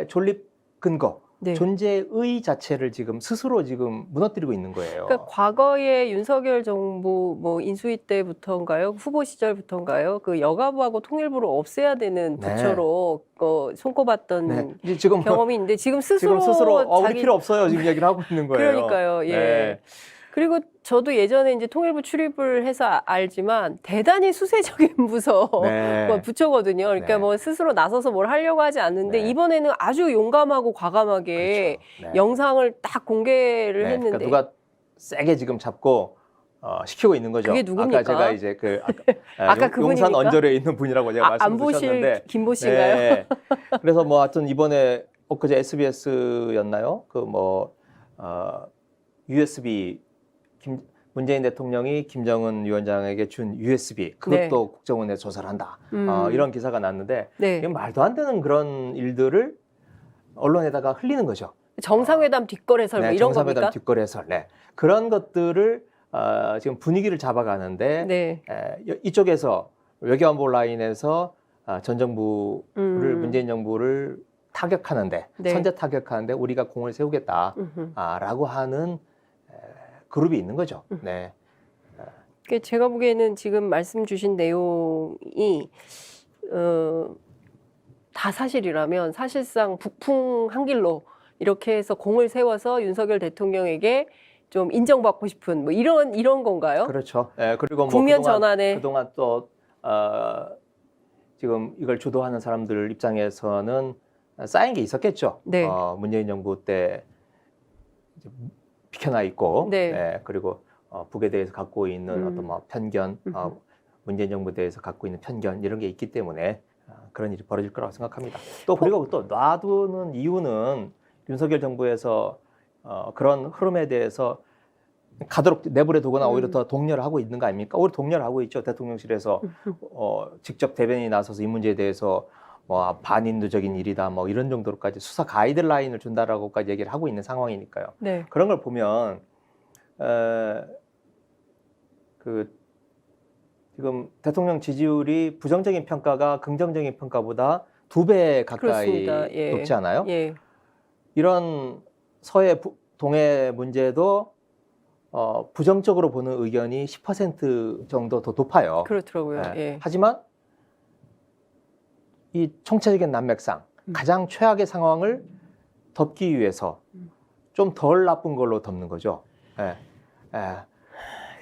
존립 근거, 네. 존재의 자체를 지금 스스로 지금 무너뜨리고 있는 거예요. 그러니까 과거에 윤석열 정부 뭐 인수위 때부터인가요? 후보 시절부터인가요? 그 여가부하고 통일부를 없애야 되는 네. 부처로 손꼽았던 네. 이제 지금 경험이 있는데 지금 스스로 우리 필요 없어요 지금 얘기를 하고 있는 거예요. 그러니까요. 예. 네. 그리고 저도 예전에 이제 통일부 출입을 해서 알지만 대단히 수세적인 네. 부처거든요. 그러니까 네. 뭐 스스로 나서서 뭘 하려고 하지 않는데 네. 이번에는 아주 용감하고 과감하게 그렇죠. 네. 영상을 딱 공개를 네. 했는데 그러니까 누가 세게 지금 잡고 시키고 있는 거죠. 그게 누굽니까? 아까 제가 이제 아까 그분입니까? 용산 언저리에 있는 분이라고 제가 안 말씀드렸는데 보실 김보 씨인가요? 네. 그래서 뭐 하여튼 이번에 엊그제 SBS였나요? USB 문재인 대통령이 김정은 위원장에게 준 USB 그것도 네. 국정원에 조사를 한다. 이런 기사가 났는데 네. 이건 말도 안 되는 그런 일들을 언론에다가 흘리는 거죠. 정상회담 뒷거래 해설 뭐 네, 이런 정상회담 겁니까? 뒷거래 해설. 네. 그런 것들을 지금 분위기를 잡아가는데 네. 이쪽에서 외교안보 라인에서 전 정부를 문재인 정부를 타격하는데 네. 선제 타격하는데 우리가 공을 세우겠다라고 하는 그룹이 있는 거죠. 네. 제가 보기에는 지금 말씀 주신 내용이 다 사실이라면 사실상 북풍 한 길로 이렇게 해서 공을 세워서 윤석열 대통령에게 좀 인정받고 싶은 뭐 이런 건가요? 그렇죠. 네, 그리고 뭐 국면 전환에 그동안 또 지금 이걸 주도하는 사람들 입장에서는 쌓인 게 있었겠죠. 네. 문재인 정부 때 이제 비켜나 있고, 네. 네, 그리고 북에 대해서 갖고 있는 어떤 뭐 편견, 문재인 정부에 대해서 갖고 있는 편견 이런 게 있기 때문에 그런 일이 벌어질 거라고 생각합니다. 또 그리고 또 놔두는 이유는 윤석열 정부에서 그런 흐름에 대해서 가도록 내버려 두거나 오히려 더 독려를 하고 있는 거 아닙니까? 오히려 독려를 하고 있죠. 대통령실에서 직접 대변인이 나서서 이 문제에 대해서 뭐 반인도적인 일이다 뭐 이런 정도로까지 수사 가이드라인을 준다라고까지 얘기를 하고 있는 상황이니까요. 네. 그런 걸 보면 지금 대통령 지지율이 부정적인 평가가 긍정적인 평가보다 2배 가까이 예. 높지 않아요? 예. 이런 서해 동해 문제도 부정적으로 보는 의견이 10% 정도 더 높아요. 그렇더라고요. 네. 예. 하지만 이 총체적인 난맥상, 가장 최악의 상황을 덮기 위해서 좀 덜 나쁜 걸로 덮는 거죠. 예. 예.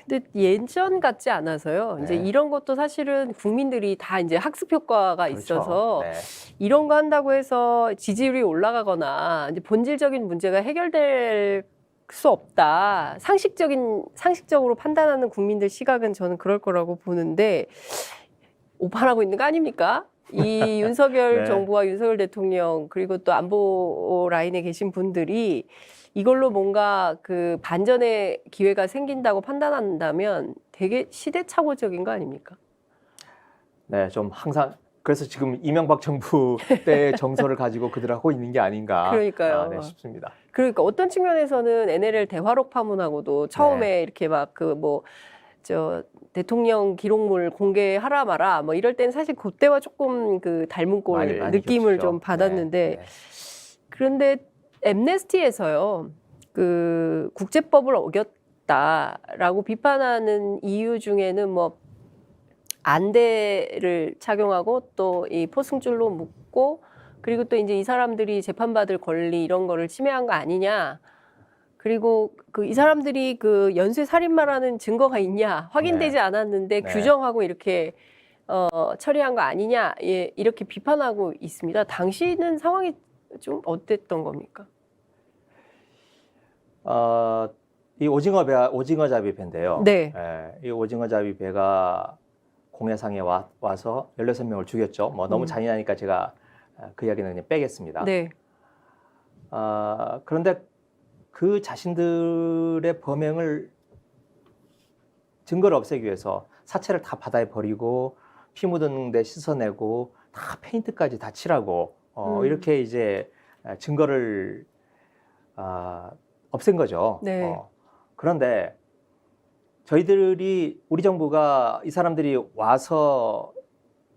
근데 예전 같지 않아서요. 네. 이제 이런 것도 사실은 국민들이 다 이제 학습 효과가 그렇죠. 있어서 네. 이런 거 한다고 해서 지지율이 올라가거나 이제 본질적인 문제가 해결될 수 없다. 상식적으로 판단하는 국민들 시각은 저는 그럴 거라고 보는데 오판하고 있는 거 아닙니까? 이 윤석열 네. 정부와 윤석열 대통령 그리고 또 안보 라인에 계신 분들이 이걸로 뭔가 그 반전의 기회가 생긴다고 판단한다면 되게 시대착오적인 거 아닙니까? 네, 좀 항상 그래서 지금 이명박 정부 때의 정서를 가지고 그들 하고 있는 게 아닌가 그러니까요. 네, 싶습니다. 그러니까 어떤 측면에서는 NLL 대화록 파문하고도 처음에 이렇게 막 그 뭐 대통령 기록물 공개하라 마라 뭐 이럴 때는 사실 그때와 조금 그 닮은 꼴 많이 느낌을 겹치죠. 좀 받았는데 네, 네. 그런데 엠네스티에서요 그 국제법을 어겼다라고 비판하는 이유 중에는 뭐 안대를 착용하고 또 이 포승줄로 묶고 그리고 또 이제 이 사람들이 재판받을 권리 이런 거를 침해한 거 아니냐. 그리고 그 이 사람들이 그 연쇄 살인마라는 증거가 있냐 확인되지 네. 않았는데 네. 규정하고 이렇게 처리한 거 아니냐 예, 이렇게 비판하고 있습니다. 당시는 상황이 좀 어땠던 겁니까? 이 오징어잡이 배인데요. 네. 이 오징어잡이 배가 공해상에 와서 16명을 죽였죠. 뭐 너무 잔인하니까 제가 그 이야기는 그냥 빼겠습니다. 네. 그런데 그 자신들의 범행을 증거를 없애기 위해서 사체를 다 바다에 버리고 피 묻은 데 씻어내고 다 페인트까지 다 칠하고 이렇게 이제 증거를 없앤 거죠. 네. 그런데 우리 정부가 이 사람들이 와서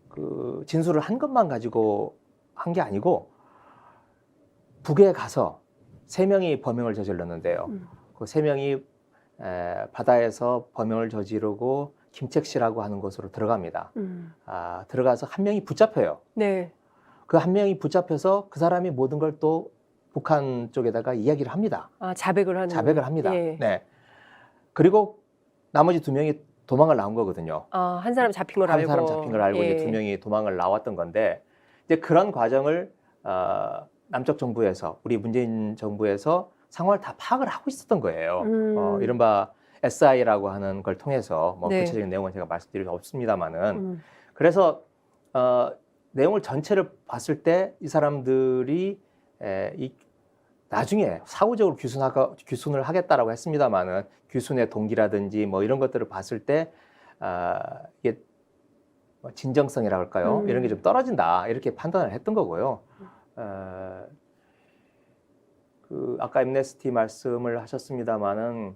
그 진술을 한 것만 가지고 한 게 아니고 북에 가서 3명이 범행을 저질렀는데요. 그 3명이 바다에서 범행을 저지르고 김책 씨라고 하는 곳으로 들어갑니다. 들어가서 한 명이 붙잡혀요. 네. 그 한 명이 붙잡혀서 그 사람이 모든 걸 또 북한 쪽에다가 이야기를 합니다. 자백을 합니다. 예. 네. 그리고 나머지 2명이 도망을 나온 거거든요. 한 사람 잡힌 걸 한 알고. 사람 잡힌 걸 알고 예. 이제 2명이 도망을 나왔던 건데 이제 그런 과정을 남쪽 정부에서 우리 문재인 정부에서 상황을 다 파악을 하고 있었던 거예요. 이른바 SI라고 하는 걸 통해서 뭐 네. 구체적인 내용은 제가 말씀드릴 수 없습니다만은 그래서 내용을 전체를 봤을 때 이 사람들이 나중에 사후적으로 규순을 하겠다라고 했습니다만은 규순의 동기라든지 뭐 이런 것들을 봤을 때 이게 진정성이라고 할까요? 이런 게 좀 떨어진다 이렇게 판단을 했던 거고요. 그 아까 엠네스티 말씀을 하셨습니다만은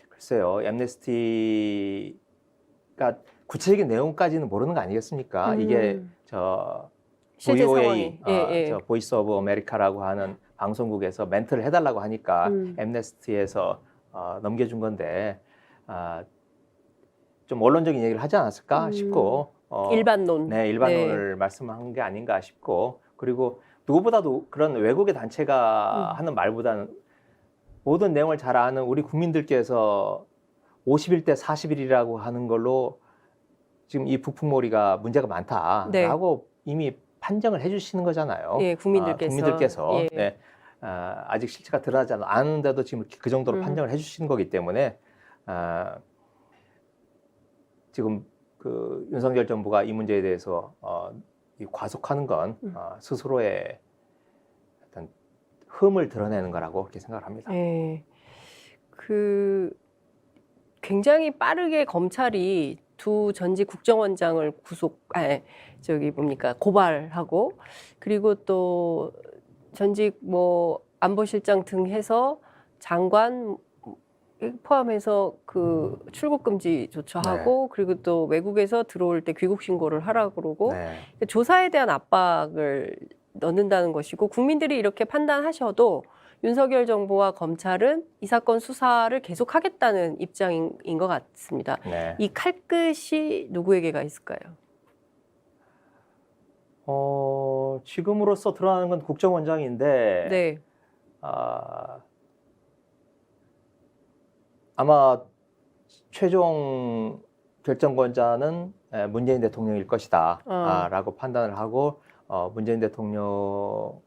글쎄요, 엠네스티가 구체적인 내용까지는 모르는 거 아니겠습니까? 이게 실제 VOA, 상황이. 보이스 오브 아메리카라고 하는 방송국에서 멘트를 해달라고 하니까 엠네스티에서 넘겨준 건데 좀 원론적인 얘기를 하지 않았을까 싶고 일반론. 네, 일반론을 말씀한 게 아닌가 싶고 그리고 누구보다도 그런 외국의 단체가 하는 말보다는 모든 내용을 잘 아는 우리 국민들께서 51대 41이라고 하는 걸로 지금 이 북풍몰이가 문제가 많다라고 이미 판정을 해주시는 거잖아요. 예, 국민들께서. 예. 네. 아직 실체가 드러나지 않았는데도 지금 그 정도로 판정을 해주시는 거기 때문에 지금 그 윤석열 정부가 이 문제에 대해서 과속하는 건 스스로의 어떤 흠을 드러내는 거라고 그렇게 생각을 합니다. 예. 그 굉장히 빠르게 검찰이 두 전직 국정원장을 고발하고 그리고 또 전직 뭐 안보실장 등 해서 장관 포함해서 그 출국 금지 조처하고 그리고 또 외국에서 들어올 때 귀국 신고를 하라고 그러고 조사에 대한 압박을 넣는다는 것이고 국민들이 이렇게 판단하셔도 윤석열 정부와 검찰은 이 사건 수사를 계속하겠다는 입장인 것 같습니다. 이 칼끝이 누구에게가 있을까요? 지금으로서 드러나는 건 국정원장인데 아마 최종 결정권자는 문재인 대통령일 것이다 라고 판단을 하고 문재인 대통령을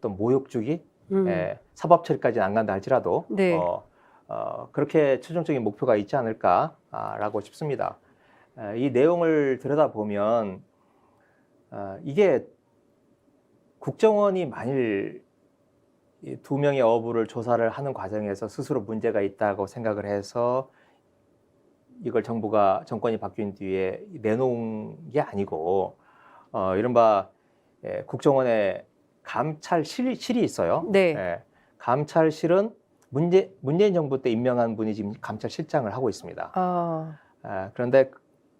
또 모욕 주기 사법 처리까지는 안 간다 할지라도 그렇게 최종적인 목표가 있지 않을까라고 싶습니다. 이 내용을 들여다보면 이게 국정원이 만일 이 두 명의 어부를 조사를 하는 과정에서 스스로 문제가 있다고 생각을 해서 이걸 정권이 바뀐 뒤에 내놓은 게 아니고 이른바 국정원의 감찰실이 있어요. 네. 예, 감찰실은 문재인 정부 때 임명한 분이 지금 감찰실장을 하고 있습니다. 그런데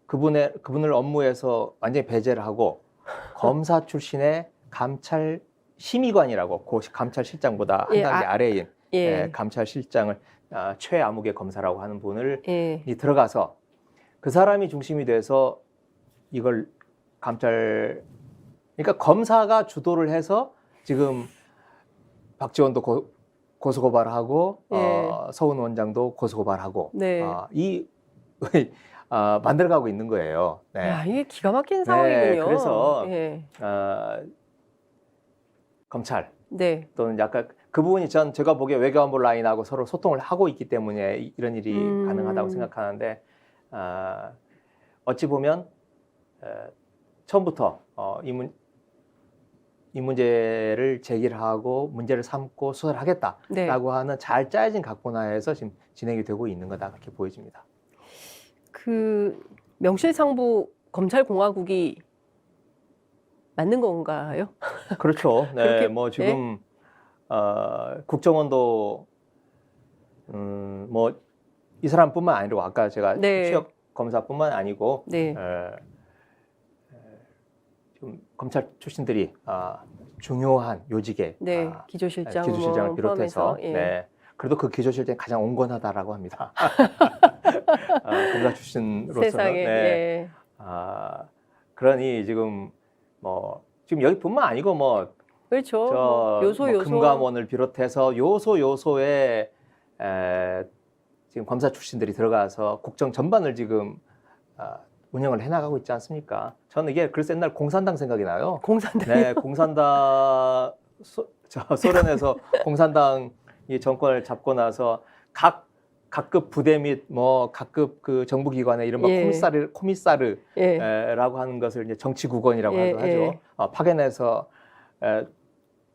그분을 업무에서 완전히 배제를 하고 검사 출신의 감찰 심의관이라고 감찰실장보다 한 단계 아래인 감찰실장을 최아무개 검사라고 하는 분을 들어가서 그 사람이 중심이 돼서 이걸 그러니까 검사가 주도를 해서 지금 박지원도 고소고발하고 서훈 원장도 고소고발하고 만들어가고 있는 거예요. 네. 야, 이게 기가 막힌 상황이군요. 그래서 검찰 또는 약간 그 부분이 제가 보기에 외교안보 라인하고 서로 소통을 하고 있기 때문에 이런 일이 가능하다고 생각하는데 어찌 보면 처음부터 이 문제를 제기를 하고 문제를 삼고 수사를 하겠다라고 하는 잘 짜여진 각본하에서 지금 진행이 되고 있는 거다 그렇게 보여집니다. 그 명실상부 검찰공화국이 맞는 건가요? 그렇죠. 네, 뭐 지금 국정원도 뭐 이 사람뿐만 아니고 아까 제가 취업 검사뿐만 아니고 좀 검찰 출신들이 중요한 요직에 기조실장을 비롯해서 그래도 그 기조실장이 가장 온건하다라고 합니다. 검사 출신으로서는 세상에, 그러니 지금 지금 여기뿐만 아니고 그렇죠. 요소 금감원을 비롯해서 요소에 지금 검사 출신들이 들어가서 국정 전반을 지금 운영을 해나가고 있지 않습니까? 저는 이게 그래서 옛날 공산당 생각이 나요. 공산당. 네, 공산당 소련에서 공산당이 정권을 잡고 나서 각급 부대 및 각급 그 정부기관의 이른바 코미사르라고 하는 것을 이제 정치국원이라고 하죠. 파견해서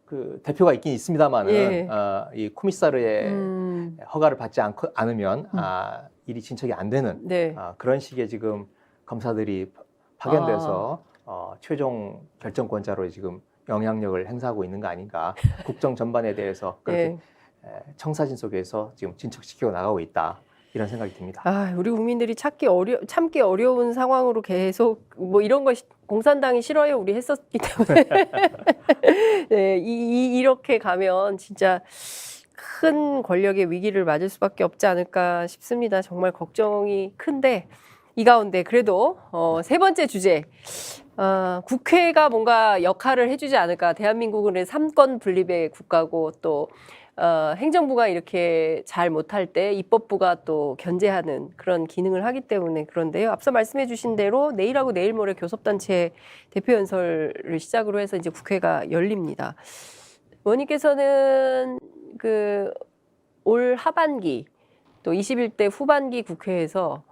그 대표가 있긴 있습니다만은 이 코미사르의 허가를 받지 않으면 일이 진척이 안 되는 그런 식의 지금 검사들이 파견돼서 최종 결정권자로 지금 영향력을 행사하고 있는 거 아닌가. 국정 전반에 대해서 그렇게 청사진 속에서 지금 진척시키고 나가고 있다. 이런 생각이 듭니다. 우리 국민들이 참기 어려운 상황으로 계속 뭐 이런 거 공산당이 싫어요 우리 했었기 때문에 네, 이렇게 가면 진짜 큰 권력의 위기를 맞을 수밖에 없지 않을까 싶습니다. 정말 걱정이 큰데 이 가운데 그래도 세 번째 주제 국회가 뭔가 역할을 해주지 않을까. 대한민국은 삼권 분립의 국가고 또 행정부가 이렇게 잘 못할 때 입법부가 또 견제하는 그런 기능을 하기 때문에 그런데요. 앞서 말씀해 주신 대로 내일하고 내일 모레 교섭단체 대표연설을 시작으로 해서 이제 국회가 열립니다. 의원님께서는 그 올 하반기 또 21대 후반기 국회에서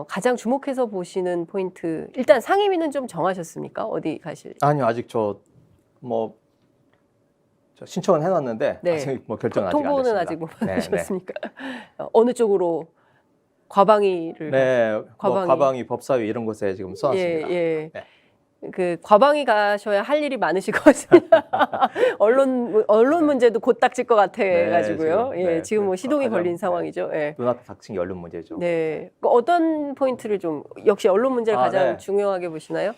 가장 주목해서 보시는 포인트, 일단 상임위는 좀 정하셨습니까? 어디 가실지? 아니요, 아직 저 신청은 해놨는데 아직 결정은 아직 안 됐습니다. 통보는 아직 못 받으셨습니까? 어느 쪽으로 과방위를? 과방위, 법사위 이런 곳에 지금 써놨습니다. 그 과방위 가셔야 할 일이 많으실 것 같습니다. 언론 문제도 곧 닥칠 것 같아가지고요. 지금 뭐 시동이 걸린 상황이죠. 눈앞에 닥친 게 언론 문제죠. 어떤 포인트를 좀 역시 언론 문제를 가장 중요하게 보시나요?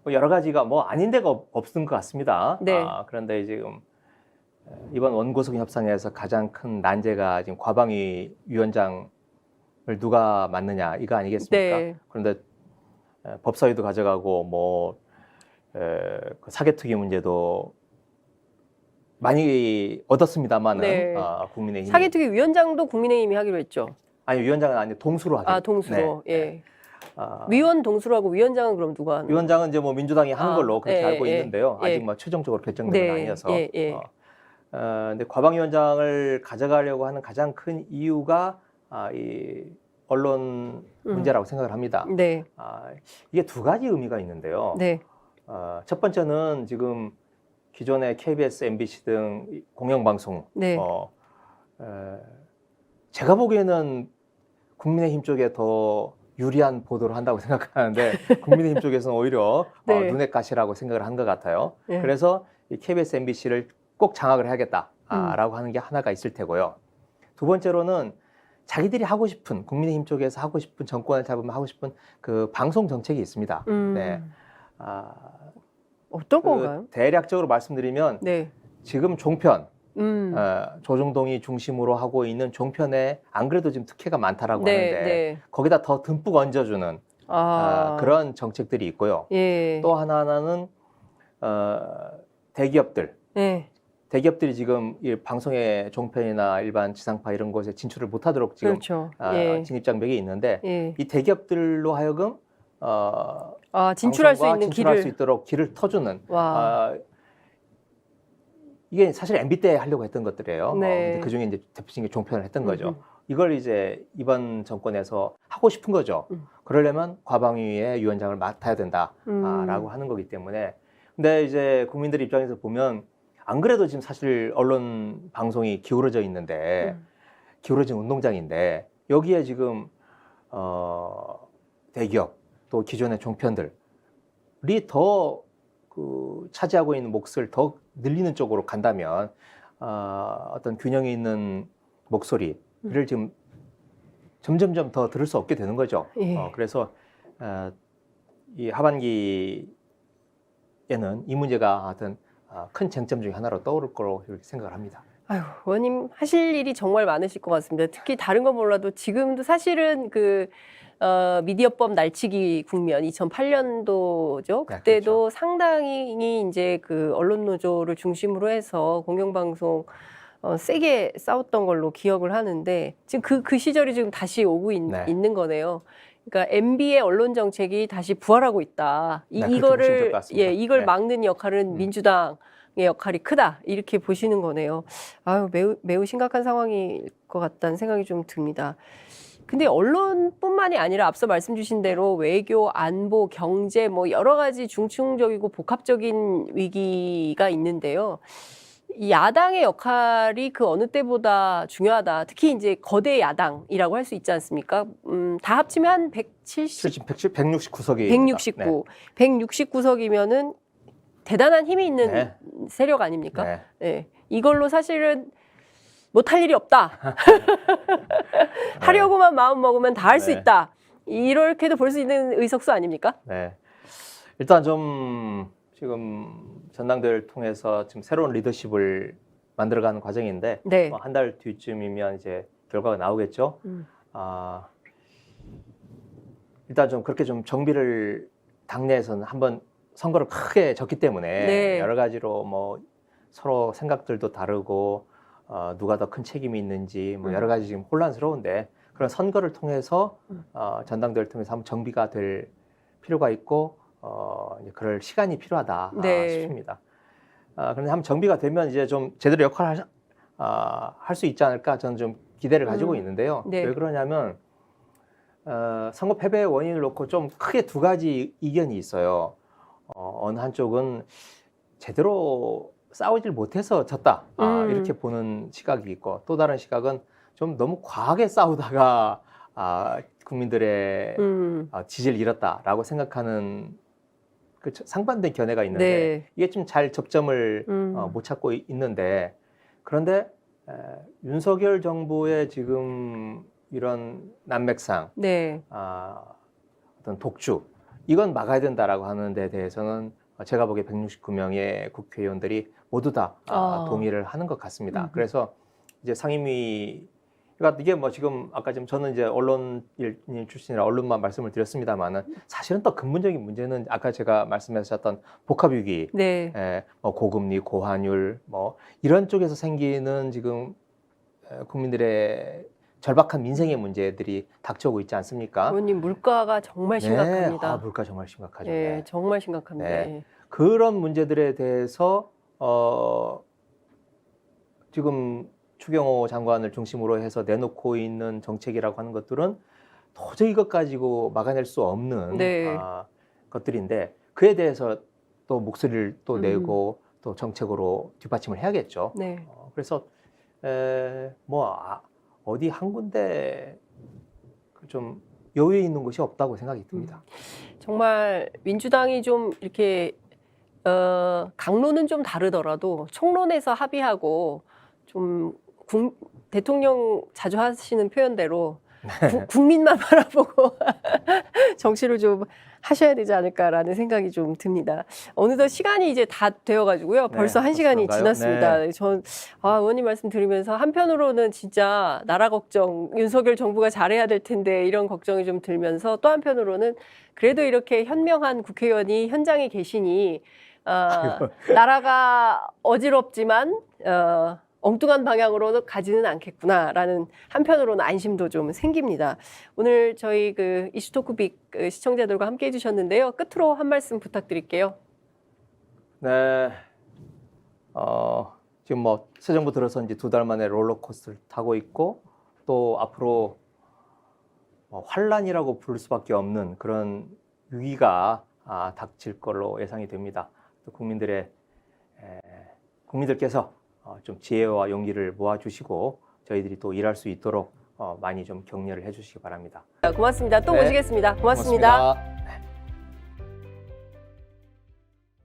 여러 가지가 아닌 데가 없은 것 같습니다. 그런데 지금 이번 원고성 협상에서 가장 큰 난제가 지금 과방위 위원장을 누가 맡느냐 이거 아니겠습니까? 그런데 법사위도 가져가고 그 사개특위 문제도 많이 얻었습니다만은 국민의힘 사개특위 위원장도 국민의힘이 하기로 했죠. 아니 위원장은 아니 동수로 하기로. 동수로. 위원 동수로 하고 위원장은 그럼 누가 하는? 위원장은 이제 민주당이 하는 걸로 그렇게 알고 있는데요. 아직 최종적으로 결정된 건 아니어서. 근데 과방위원장을 가져가려고 하는 가장 큰 이유가 이 언론 문제라고 생각을 합니다. 네. 이게 두 가지 의미가 있는데요. 네. 첫 번째는 지금 기존의 KBS, MBC 등 공영방송, 네. 제가 보기에는 국민의힘 쪽에 더 유리한 보도를 한다고 생각하는데 국민의힘 쪽에서는 오히려 네. 눈엣 가시라고 생각을 한 것 같아요. 네. 그래서 이 KBS, MBC를 꼭 장악을 해야겠다라고 하는 게 하나가 있을 테고요. 두 번째로는 자기들이 하고 싶은 국민의힘 쪽에서 하고 싶은 정권을 잡으면 하고 싶은 그 방송 정책이 있습니다. 네. 어떤 건가요? 대략적으로 말씀드리면 네. 지금 종편 조중동이 중심으로 하고 있는 종편에 안 그래도 지금 특혜가 많다라고 네, 하는데 네. 거기다 더 듬뿍 얹어주는 그런 정책들이 있고요. 예. 또 하나는 대기업들. 네. 대기업들이 지금 이 방송의 종편이나 일반 지상파 이런 곳에 진출을 못하도록 지금 그렇죠. 예. 진입 장벽이 있는데 예. 이 대기업들로 하여금 진출할 수 있는 진출할 길을. 수 있도록 길을 터주는 와. 이게 사실 MB 때 하려고 했던 것들이에요. 네. 근데 그중에 이제 대표적인 게 종편을 했던 거죠. 이걸 이제 이번 정권에서 하고 싶은 거죠. 그러려면 과방위의 위원장을 맡아야 된다라고 하는 거기 때문에. 근데 이제 국민들 입장에서 보면 안 그래도 지금 사실 언론 방송이 기울어져 있는데 기울어진 운동장인데 여기에 지금 대기업 또 기존의 종편들이 더 차지하고 있는 몫을 더 늘리는 쪽으로 간다면 어떤 균형이 있는 목소리를 지금 점점점 더 들을 수 없게 되는 거죠. 예. 그래서 이 하반기에는 이 문제가 하여튼 큰 쟁점 중에 하나로 떠오를 거로 이렇게 생각을 합니다. 아유, 의원님 하실 일이 정말 많으실 것 같습니다. 특히 다른 건 몰라도 지금도 사실은 미디어법 날치기 국면 2008년도죠. 그때도 그렇죠. 상당히 이제 그 언론 노조를 중심으로 해서 공영방송 세게 싸웠던 걸로 기억을 하는데 지금 그 시절이 지금 다시 오고 있는 거네요. 그러니까 MB의 언론 정책이 다시 부활하고 있다. 이거를 이걸 막는 역할은 민주당의 역할이 크다. 이렇게 보시는 거네요. 아유, 매우 심각한 상황일 것 같다는 생각이 좀 듭니다. 근데 언론뿐만이 아니라 앞서 말씀 주신 대로 외교, 안보, 경제 뭐 여러 가지 중충적이고 복합적인 위기가 있는데요. 이 야당의 역할이 그 어느 때보다 중요하다. 특히 이제 거대 야당이라고 할 수 있지 않습니까? 다 합치면 한 169석이 169. 네. 169석이면은 대단한 힘이 있는 세력 아닙니까? 네. 네. 이걸로 사실은 못할 일이 없다. 하려고만 마음 먹으면 다 할 수 있다. 이렇게도 볼 수 있는 의석수 아닙니까? 네. 일단 좀 지금 전당대회를 통해서 지금 새로운 리더십을 만들어가는 과정인데 네. 한 달 뒤쯤이면 이제 결과가 나오겠죠. 일단 좀 그렇게 좀 정비를 당내에서는 한번 선거를 크게 졌기 때문에 여러 가지로 뭐 서로 생각들도 다르고 누가 더 큰 책임이 있는지 뭐 여러 가지 지금 혼란스러운데 그런 선거를 통해서 전당대회를 통해서 한번 정비가 될 필요가 있고 이제 그럴 시간이 필요하다 싶습니다. 그런데 한번 정비가 되면 이제 좀 제대로 역할을 할 수 있지 않을까 저는 좀 기대를 가지고 있는데요. 왜 그러냐면 선거 패배의 원인을 놓고 좀 크게 두 가지 이견이 있어요. 어느 한쪽은 제대로 싸우질 못해서 졌다 이렇게 보는 시각이 있고 또 다른 시각은 좀 너무 과하게 싸우다가 국민들의 지지를 잃었다라고 생각하는 그 상반된 견해가 있는데 이게 좀 잘 접점을 못 찾고 있는데 그런데 윤석열 정부의 지금 이런 난맥상 어떤 독주 이건 막아야 된다라고 하는 데 대해서는 제가 보기에 169명의 국회의원들이 모두 다 동의를 하는 것 같습니다. 그래서 이제 상임위 그러니까 이게 뭐 지금 아까 지금 저는 이제 언론인 출신이라 언론만 말씀을 드렸습니다만은 사실은 또 근본적인 문제는 아까 제가 말씀하셨던 복합위기, 뭐 고금리, 고환율 뭐 이런 쪽에서 생기는 지금 국민들의 절박한 민생의 문제들이 닥쳐오고 있지 않습니까? 의원님 물가가 정말 심각합니다. 물가 정말 심각하죠. 정말 심각합니다. 그런 문제들에 대해서 지금 추경호 장관을 중심으로 해서 내놓고 있는 정책이라고 하는 것들은 도저히 이것 가지고 막아낼 수 없는 네. 것들인데 그에 대해서 또 목소리를 또 내고 또 정책으로 뒷받침을 해야겠죠. 네. 그래서 어디 한 군데 좀 여유에 있는 곳이 없다고 생각이 듭니다. 정말 민주당이 좀 이렇게 강론은 좀 다르더라도 총론에서 합의하고 좀 대통령 자주 하시는 표현대로 국민만 바라보고 정치를 좀 하셔야 되지 않을까라는 생각이 좀 듭니다. 어느덧 시간이 이제 다 되어가지고요. 벌써 네, 1시간이 그런가요? 지났습니다. 네. 전 의원님 말씀 들으면서 한편으로는 진짜 나라 걱정, 윤석열 정부가 잘해야 될 텐데 이런 걱정이 좀 들면서 또 한편으로는 그래도 이렇게 현명한 국회의원이 현장에 계시니 나라가 어지럽지만 엉뚱한 방향으로는 가지는 않겠구나라는 한편으로는 안심도 좀 생깁니다. 오늘 저희 그 이슈토크빅 시청자들과 함께 해주셨는데요. 끝으로 한 말씀 부탁드릴게요. 네, 지금 뭐 새 정부 들어서 이제 2달 만에 롤러코스터를 타고 있고 또 앞으로 환란이라고 부를 수밖에 없는 그런 위기가 닥칠 걸로 예상이 됩니다. 또 국민들께서 좀 지혜와 용기를 모아주시고 저희들이 또 일할 수 있도록 많이 좀 격려를 해주시기 바랍니다. 고맙습니다. 또 네. 모시겠습니다. 고맙습니다.